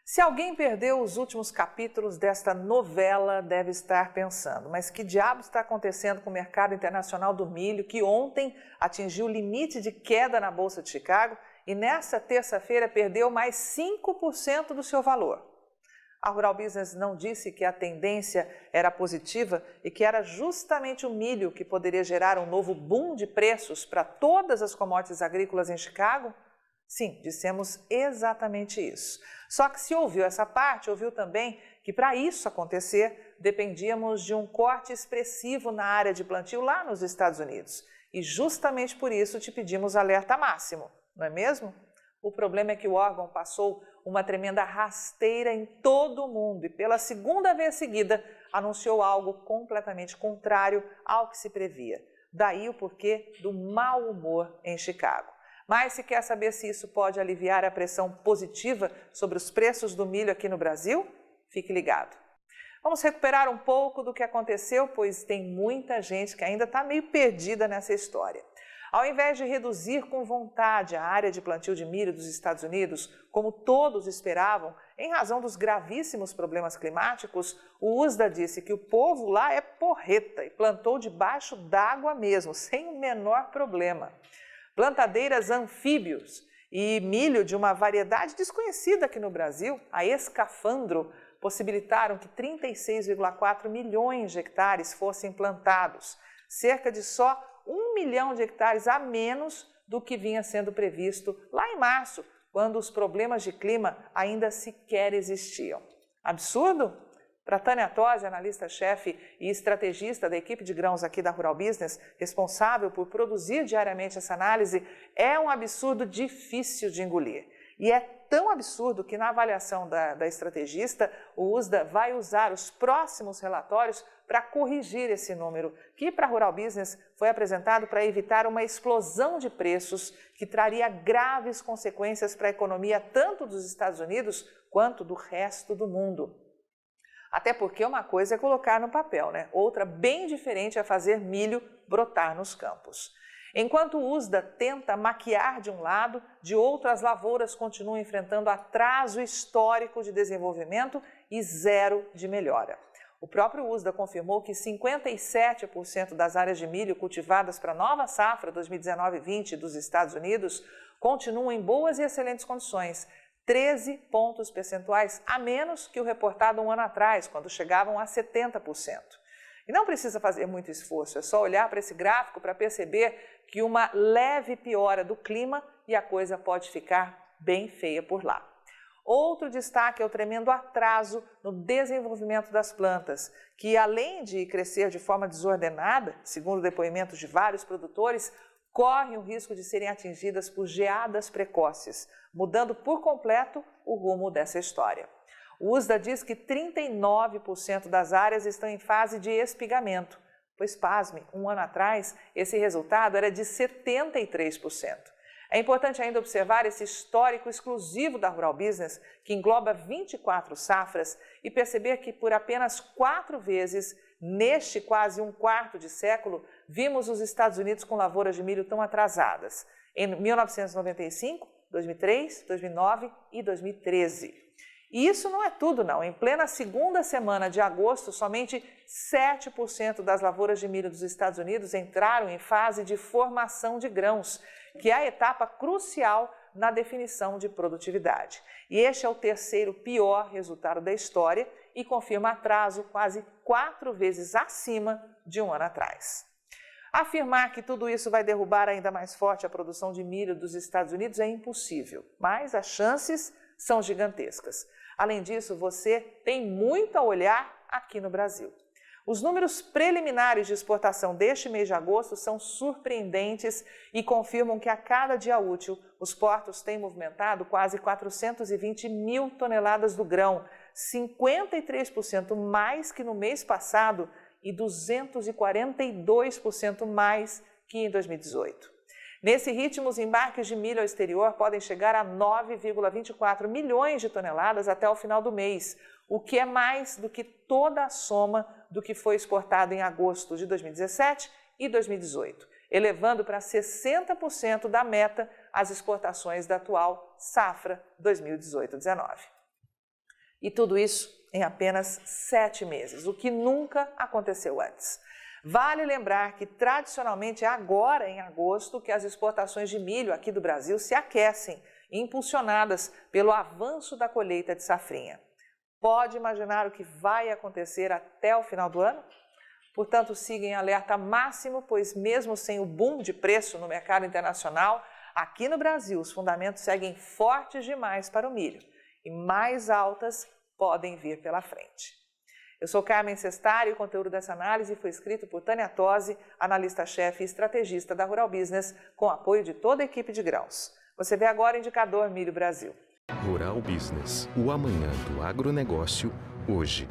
Se alguém perdeu os últimos capítulos desta novela, deve estar pensando, mas que diabo está acontecendo com o mercado internacional do milho, que ontem atingiu o limite de queda na Bolsa de Chicago e nesta terça-feira perdeu mais 5% do seu valor? A Rural Business não disse que a tendência era positiva e que era justamente o milho que poderia gerar um novo boom de preços para todas as commodities agrícolas em Chicago? Sim, dissemos exatamente isso. Só que se ouviu essa parte, ouviu também que para isso acontecer, dependíamos de um corte expressivo na área de plantio lá nos Estados Unidos. E justamente por isso te pedimos alerta máximo, não é mesmo? O problema é que o órgão passou uma tremenda rasteira em todo o mundo e pela segunda vez seguida anunciou algo completamente contrário ao que se previa. Daí o porquê do mau humor em Chicago. Mas se quer saber se isso pode aliviar a pressão positiva sobre os preços do milho aqui no Brasil, fique ligado. Vamos recuperar um pouco do que aconteceu, pois tem muita gente que ainda está meio perdida nessa história. Ao invés de reduzir com vontade a área de plantio de milho dos Estados Unidos, como todos esperavam, em razão dos gravíssimos problemas climáticos, o USDA disse que o povo lá é porreta e plantou debaixo d'água mesmo, sem o menor problema. Plantadeiras anfíbios e milho de uma variedade desconhecida aqui no Brasil, a escafandro, possibilitaram que 36,4 milhões de hectares fossem plantados, cerca de só 1 milhão de hectares a menos do que vinha sendo previsto lá em março, quando os problemas de clima ainda sequer existiam. Absurdo? Para Tânia Tosi, analista-chefe e estrategista da equipe de grãos aqui da Rural Business, responsável por produzir diariamente essa análise, é um absurdo difícil de engolir. E é tão absurdo que na avaliação da estrategista, o USDA vai usar os próximos relatórios para corrigir esse número, que para a Rural Business foi apresentado para evitar uma explosão de preços que traria graves consequências para a economia tanto dos Estados Unidos quanto do resto do mundo. Até porque uma coisa é colocar no papel, né? Outra bem diferente é fazer milho brotar nos campos. Enquanto o USDA tenta maquiar de um lado, de outro as lavouras continuam enfrentando atraso histórico de desenvolvimento e zero de melhora. O próprio USDA confirmou que 57% das áreas de milho cultivadas para a nova safra 2019-20 dos Estados Unidos continuam em boas e excelentes condições, 13 pontos percentuais a menos que o reportado um ano atrás, quando chegavam a 70%. E não precisa fazer muito esforço, é só olhar para esse gráfico para perceber que uma leve piora do clima e a coisa pode ficar bem feia por lá. Outro destaque é o tremendo atraso no desenvolvimento das plantas, que além de crescer de forma desordenada, segundo depoimentos de vários produtores, correm o risco de serem atingidas por geadas precoces, mudando por completo o rumo dessa história. O USDA diz que 39% das áreas estão em fase de espigamento, pois, pasme, um ano atrás, esse resultado era de 73%. É importante ainda observar esse histórico exclusivo da Rural Business, que engloba 24 safras, e perceber que por apenas 4 vezes, neste quase um quarto de século, vimos os Estados Unidos com lavouras de milho tão atrasadas, em 1995, 2003, 2009 e 2013. E isso não é tudo não, em plena segunda semana de agosto, somente 7% das lavouras de milho dos Estados Unidos entraram em fase de formação de grãos, que é a etapa crucial na definição de produtividade. E este é o terceiro pior resultado da história e confirma atraso quase 4 vezes acima de um ano atrás. Afirmar que tudo isso vai derrubar ainda mais forte a produção de milho dos Estados Unidos é impossível, mas as chances são gigantescas. Além disso, você tem muito a olhar aqui no Brasil. Os números preliminares de exportação deste mês de agosto são surpreendentes e confirmam que a cada dia útil os portos têm movimentado quase 420 mil toneladas do grão, 53% mais que no mês passado e 242% mais que em 2018. Nesse ritmo, os embarques de milho ao exterior podem chegar a 9,24 milhões de toneladas até o final do mês, o que é mais do que toda a soma do que foi exportado em agosto de 2017 e 2018, elevando para 60% da meta as exportações da atual safra 2018-19. E tudo isso em apenas 7 meses, o que nunca aconteceu antes. Vale lembrar que, tradicionalmente, é agora, em agosto, que as exportações de milho aqui do Brasil se aquecem, impulsionadas pelo avanço da colheita de safrinha. Pode imaginar o que vai acontecer até o final do ano? Portanto, siga em alerta máximo, pois mesmo sem o boom de preço no mercado internacional, aqui no Brasil os fundamentos seguem fortes demais para o milho e mais altas podem vir pela frente. Eu sou Carmen Sestari e o conteúdo dessa análise foi escrito por Tânia Tosi, analista-chefe e estrategista da Rural Business, com apoio de toda a equipe de grãos. Você vê agora o Indicador Milho Brasil. Rural Business, o amanhã do agronegócio, hoje.